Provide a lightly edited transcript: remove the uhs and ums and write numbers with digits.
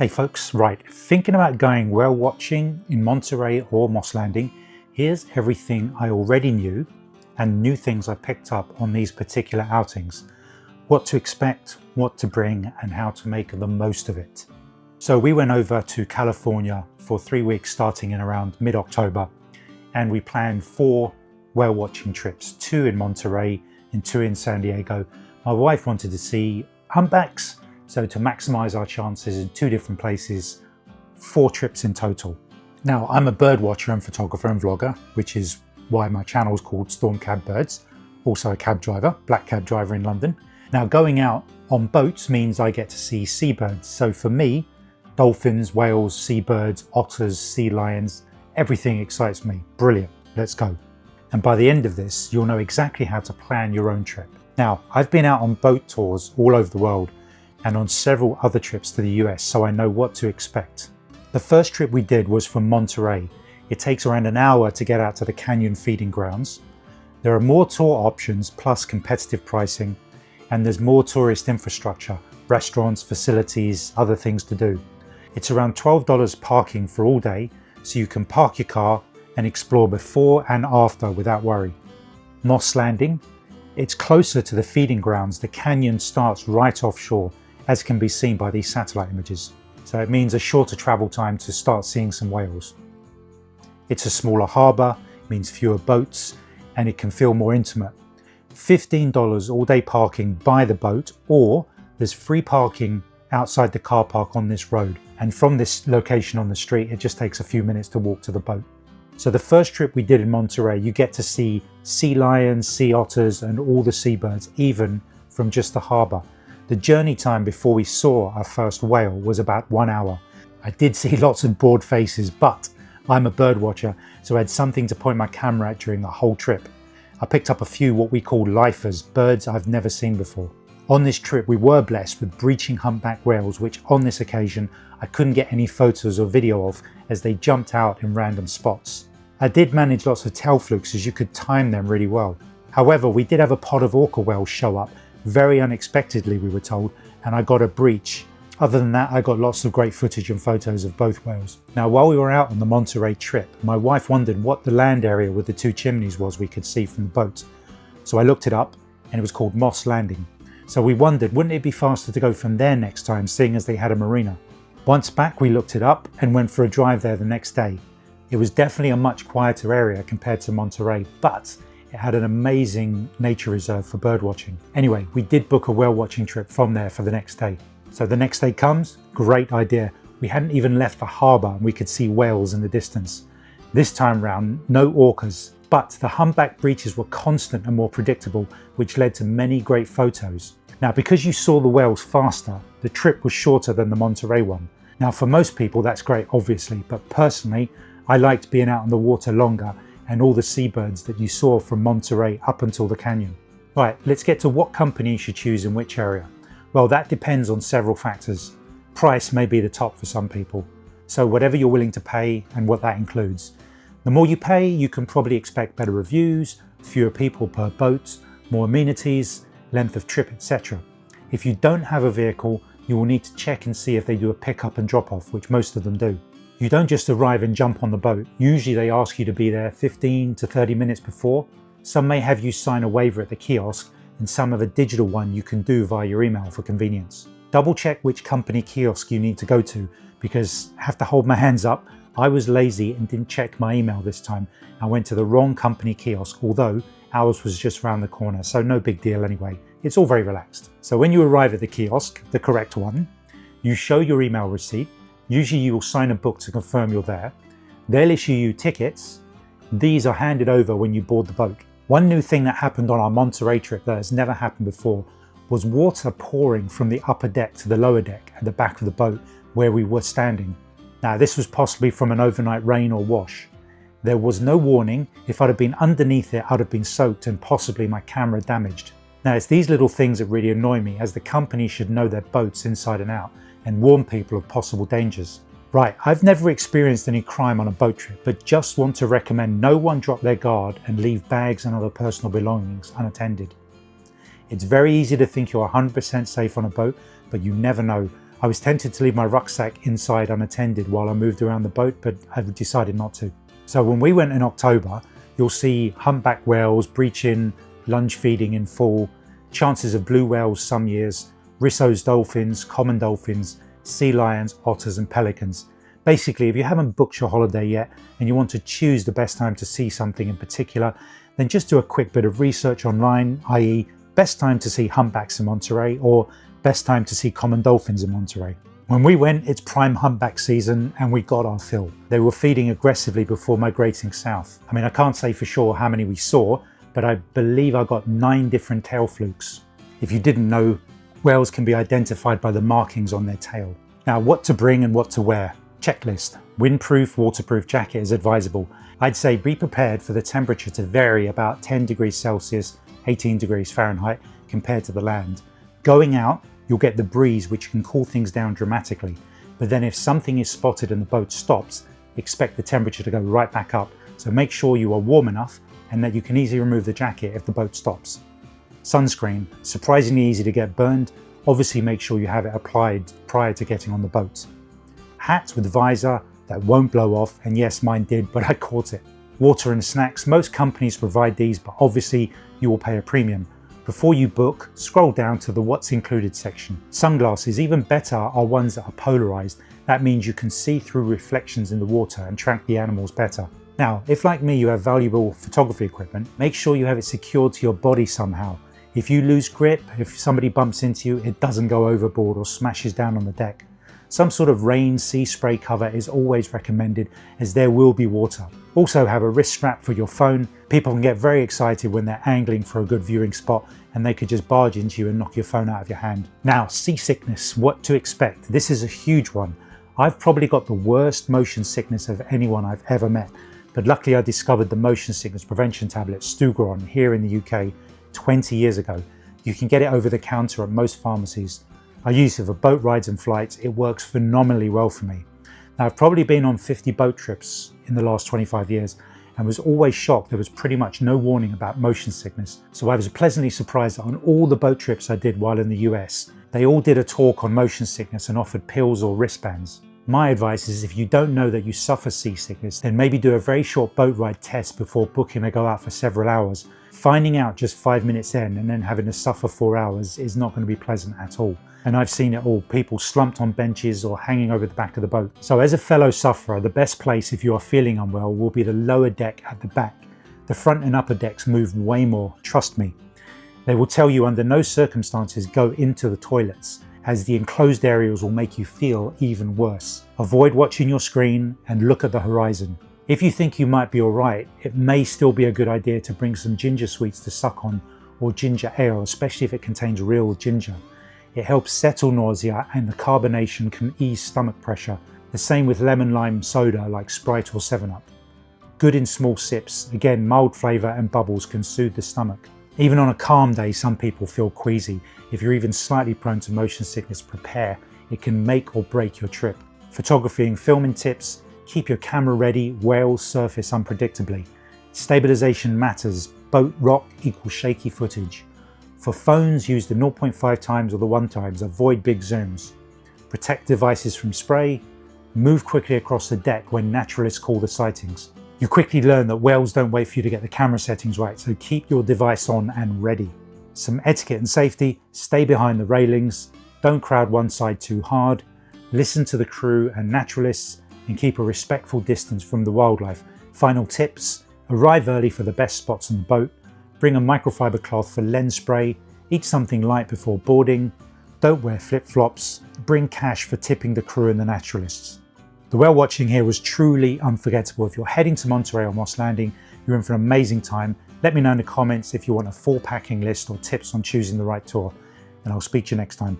Hey folks, right, thinking about going whale watching in Monterey or Moss Landing, here's everything I already knew and new things I picked up on these particular outings. What to expect, what to bring, and how to make the most of it. So we went over to California for 3 weeks starting in around mid-October, and we planned 4 whale watching trips, 2 in Monterey and 2 in San Diego. My wife wanted to see humpbacks, so to maximize our chances in 2 different places, 4 trips in total. Now, I'm a bird watcher and photographer and vlogger, which is why my channel is called Storm Cab Birds. Also a cab driver, black cab driver in London. Now, going out on boats means I get to see seabirds. So for me, dolphins, whales, seabirds, otters, sea lions, everything excites me. Brilliant, let's go. And by the end of this, you'll know exactly how to plan your own trip. Now, I've been out on boat tours all over the world and on several other trips to the US, so I know what to expect. The first trip we did was from Monterey. It takes around an hour to get out to the canyon feeding grounds. There are more tour options plus competitive pricing, and there's more tourist infrastructure, restaurants, facilities, other things to do. It's around $12 parking for all day, so you can park your car and explore before and after without worry. Moss Landing, it's closer to the feeding grounds. The canyon starts right offshore, as can be seen by these satellite images. So it means a shorter travel time to start seeing some whales. It's a smaller harbour, means fewer boats, and it can feel more intimate. $15 all day parking by the boat, or there's free parking outside the car park on this road. And from this location on the street, it just takes a few minutes to walk to the boat. So the first trip we did in Monterey, you get to see sea lions, sea otters, and all the seabirds, even from just the harbour. The journey time before we saw our first whale was about 1 hour. I did see lots of bored faces, but I'm a bird watcher, so I had something to point my camera at during the whole trip. I picked up a few what we call lifers, birds I've never seen before. On this trip, we were blessed with breaching humpback whales, which on this occasion, I couldn't get any photos or video of as they jumped out in random spots. I did manage lots of tail flukes as you could time them really well. However, we did have a pod of orca whales show up, very unexpectedly we were told, and I got a breach. Other than that, I got lots of great footage and photos of both whales. Now, while we were out on the Monterey trip, my wife wondered what the land area with the 2 chimneys was we could see from the boat. So I looked it up, and it was called Moss Landing. So we wondered, wouldn't it be faster to go from there next time, seeing as they had a marina? Once back, we looked it up and went for a drive there the next day. It was definitely a much quieter area compared to Monterey, but it had an amazing nature reserve for bird watching. Anyway, we did book a whale watching trip from there for the next day. So the next day comes, great idea. We hadn't even left the harbour and we could see whales in the distance. This time round, no orcas, but the humpback breaches were constant and more predictable, which led to many great photos. Now, because you saw the whales faster, the trip was shorter than the Monterey one. Now, for most people, that's great, obviously, but personally, I liked being out on the water longer and all the seabirds that you saw from Monterey up until the canyon. Right, let's get to what company you should choose in which area. Well, that depends on several factors. Price may be the top for some people, so whatever you're willing to pay and what that includes. The more you pay, you can probably expect better reviews, fewer people per boat, more amenities, length of trip, etc. If you don't have a vehicle, you will need to check and see if they do a pick-up and drop-off, which most of them do. You don't just arrive and jump on the boat. Usually they ask you to be there 15 to 30 minutes before. Some may have you sign a waiver at the kiosk, and some have a digital one you can do via your email for convenience. Double check which company kiosk you need to go to, because I have to hold my hands up. I was lazy and didn't check my email this time. I went to the wrong company kiosk, although ours was just around the corner, so no big deal anyway. It's all very relaxed. So when you arrive at the kiosk, the correct one, you show your email receipt. Usually you will sign a book to confirm you're there. They'll issue you tickets. These are handed over when you board the boat. One new thing that happened on our Monterey trip that has never happened before was water pouring from the upper deck to the lower deck at the back of the boat where we were standing. Now, this was possibly from an overnight rain or wash. There was no warning. If I'd have been underneath it, I'd have been soaked and possibly my camera damaged. Now, it's these little things that really annoy me, as the company should know their boats inside and out and warn people of possible dangers. Right, I've never experienced any crime on a boat trip, but just want to recommend no one drop their guard and leave bags and other personal belongings unattended. It's very easy to think you're 100% safe on a boat, but you never know. I was tempted to leave my rucksack inside unattended while I moved around the boat, but I decided not to. So when we went in October, you'll see humpback whales, breaching, lunge feeding in fall, chances of blue whales some years, Risso's dolphins, common dolphins, sea lions, otters and pelicans. Basically, if you haven't booked your holiday yet and you want to choose the best time to see something in particular, then just do a quick bit of research online, i.e. best time to see humpbacks in Monterey or best time to see common dolphins in Monterey. When we went, it's prime humpback season and we got our fill. They were feeding aggressively before migrating south. I mean, I can't say for sure how many we saw, but I believe I got 9 different tail flukes. If you didn't know, whales can be identified by the markings on their tail. Now, what to bring and what to wear. Checklist. Windproof, waterproof jacket is advisable. I'd say be prepared for the temperature to vary about 10 degrees Celsius, 18 degrees Fahrenheit compared to the land. Going out, you'll get the breeze, which can cool things down dramatically. But then if something is spotted and the boat stops, expect the temperature to go right back up. So make sure you are warm enough and that you can easily remove the jacket if the boat stops. Sunscreen, surprisingly easy to get burned. Obviously make sure you have it applied prior to getting on the boat. Hat with visor that won't blow off, and yes, mine did, but I caught it. Water and snacks, most companies provide these, but obviously you will pay a premium. Before you book, scroll down to the what's included section. Sunglasses, even better, are ones that are polarized. That means you can see through reflections in the water and track the animals better. Now, if like me you have valuable photography equipment, make sure you have it secured to your body somehow. If you lose grip, if somebody bumps into you, it doesn't go overboard or smashes down on the deck. Some sort of rain sea spray cover is always recommended, as there will be water. Also have a wrist strap for your phone. People can get very excited when they're angling for a good viewing spot and they could just barge into you and knock your phone out of your hand. Now, seasickness, what to expect. This is a huge one. I've probably got the worst motion sickness of anyone I've ever met, but luckily I discovered the motion sickness prevention tablet Stugron here in the UK 20 years ago. You can get it over the counter at most pharmacies. I use it for boat rides and flights. It works phenomenally well for me. Now, I've probably been on 50 boat trips in the last 25 years and was always shocked there was pretty much no warning about motion sickness. So I was pleasantly surprised that on all the boat trips I did while in the US, they all did a talk on motion sickness and offered pills or wristbands. My advice is if you don't know that you suffer seasickness, then maybe do a very short boat ride test before booking to go out for several hours. Finding out just 5 minutes in and then having to suffer 4 hours is not going to be pleasant at all. And I've seen it all, people slumped on benches or hanging over the back of the boat. So as a fellow sufferer, the best place if you are feeling unwell will be the lower deck at the back. The front and upper decks move way more, trust me. They will tell you under no circumstances go into the toilets, as the enclosed areas will make you feel even worse. Avoid watching your screen and look at the horizon. If you think you might be alright, it may still be a good idea to bring some ginger sweets to suck on or ginger ale, especially if it contains real ginger. It helps settle nausea and the carbonation can ease stomach pressure. The same with lemon lime soda like Sprite or 7-Up. Good in small sips, again mild flavour and bubbles can soothe the stomach. Even on a calm day some people feel queasy. If you're even slightly prone to motion sickness, prepare. It can make or break your trip. Photography and filming tips. Keep your camera ready, whales surface unpredictably. Stabilization matters, boat rock equals shaky footage. For phones, use the 0.5 times or the 1 times, avoid big zooms. Protect devices from spray. Move quickly across the deck when naturalists call the sightings. You quickly learn that whales don't wait for you to get the camera settings right, so keep your device on and ready. Some etiquette and safety, stay behind the railings, don't crowd one side too hard, listen to the crew and naturalists, and keep a respectful distance from the wildlife. Final tips, arrive early for the best spots on the boat, bring a microfiber cloth for lens spray, eat something light before boarding, don't wear flip-flops, bring cash for tipping the crew and the naturalists. The whale watching here was truly unforgettable. If you're heading to Monterey or Moss Landing, you're in for an amazing time. Let me know in the comments if you want a full packing list or tips on choosing the right tour, and I'll speak to you next time.